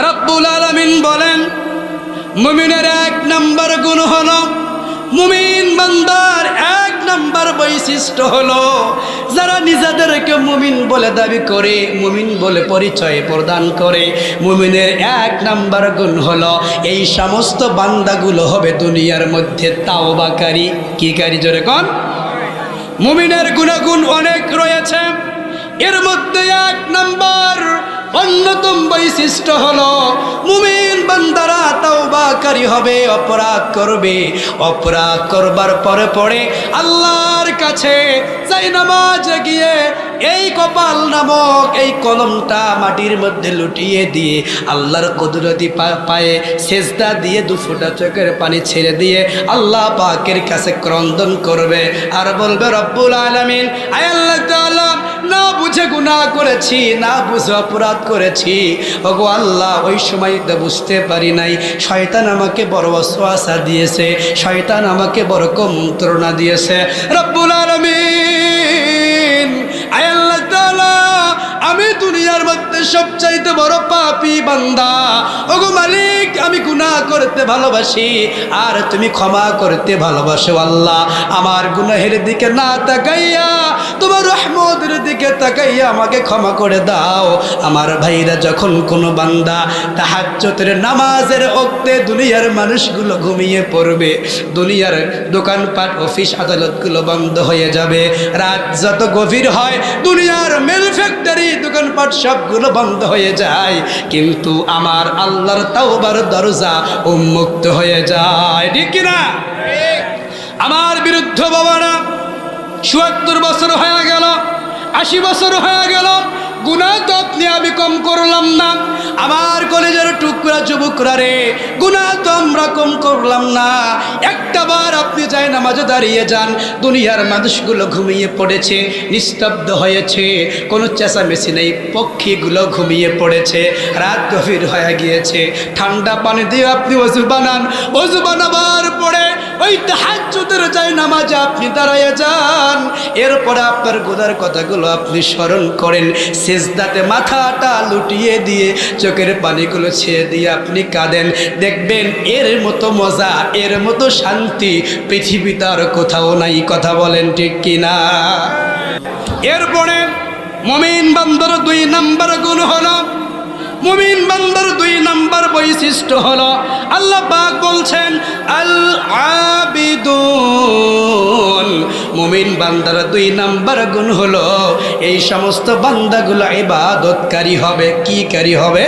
রব্বুল আলামিন বলেন, মুমিনের এক নম্বর গুণ হলো, মুমিন বান্দার এক নম্বর বৈশিষ্ট্য হলো, যারা নিজেদেরকে মুমিন বলে দাবি করে, মুমিন বলে পরিচয় প্রদান করে, মুমিনের এক নম্বর গুণ হলো এই সমস্ত বান্দাগুলো হবে দুনিয়ার মধ্যে তাওবাকারী। কি কারি? জোরে কোন? মুমিনের গুণাগুণ অনেক রয়েছে, এর মধ্যে এক নম্বর অন্যতম বৈশিষ্ট্য হলো মুমিন বান্দারা তাওবাকারী হবে। অপরাধ করবে, অপরাধ করবার পরে পরে আল্লাহর কাছে যাই নামাজে গিয়ে এই কপাল নামক এই কলমটা মাটির মধ্যে লুটিয়ে দিয়ে আল্লাহর কুদরতি পায়ে সেজদা দিয়ে দুফোঁটা চোখের পানি ছেড়ে দিয়ে আল্লাহ পাকের কাছে ক্রন্দন করবে আর বলবে, রব্বুল আলামিন, আয় আল্লাহ তাআলা, না বুঝে গুনাহ করেছি, না বুঝে অপরাধ করেছি, ওগো আল্লাহ, ওই সময় তো বুঝতে পারি নাই, শয়তান আমাকে বড় ওয়াসওয়াসা দিয়েছে, শয়তান আমাকে বড় কুমন্ত্রণা দিয়েছে। রব্বুল আলামিন, আয় আল্লাহ তাআলা, আমি দুনিয়ার মধ্যে সবচাইতে বড় পাপী বান্দা, ওগো মালিক, আমি গুনাহ করতে ভালোবাসি আর তুমি ক্ষমা করতে ভালোবাসো। আল্লাহ, আমার গুনাহের দিকে না তাকাইয়া তোমার রহমতের দিকে তাকাইয়া আমাকে ক্ষমা করে দাও। আমার ভাইরা, যখন কোনো বান্দা তাহাজ্জুদের নামাজের ওক্তে দুনিয়ার মানুষগুলো ঘুমিয়ে পড়বে, দুনিয়ার দোকানপাট অফিস আদালতগুলো বন্ধ হয়ে যাবে, রাত যত গভীর হয় দুনিয়ার মিল ফ্যাক্টরি দোকানপাট সবগুলো বন্ধ হয়ে যায়, কিন্তু আমার আল্লাহর তাওবার দরজা উন্মুক্ত হয়ে যায়। ঠিক কিনা? আমার বিরুদ্ধ বাবারা ৭৪ বছর হয়ে গেল, ৮০ বছর হয়ে গেল, গুনাহ তো আপনি আমি কম করলাম না। আমার কলেজের টুকরা যুবকরা রে, গুনাহ তো আমরা কম করলাম না। একটা বার আপনি যাই নামাজে দাঁড়িয়ে যান, দুনিয়ার মানুষগুলো ঘুমিয়ে পড়েছে, নিস্তব্ধ হয়েছে, কোনো চেঁচামেচি নেই, পক্ষীগুলো ঘুমিয়ে পড়েছে, রাত গভীর হয়ে গিয়েছে। ঠান্ডা পানি দিয়ে আপনি ওযু বানান, ওযু বানাবার পরে ওই তাহাজ্জুদের যাই নামাজে আপনি দাঁড়িয়ে যান, এরপরে আপনার গুনার কথাগুলো আপনি স্মরণ করেন, সেজদাতে মাথাটা লুটিয়ে দিয়ে চোখের পানিগুলো ছেড়ে দিয়ে আপনি কাঁদেন, দেখবেন এর মতো মজা, এর মতো শান্তি পৃথিবীতে আর কোথাও নাই। কথা বলেন ঠিক কিনা? এরপরে মুমিন বান্দার ২ নম্বর গুণ হলো, মুমিন বান্দার ২ নম্বর বৈশিষ্ট্য হলো, আল্লাহ পাক বলছেন, আল আবিদুন, মুমিন বান্দার ২ নম্বর গুণ হলো এই সমস্ত বান্দাগুলো ইবাদতকারী হবে। কি কারী হবে?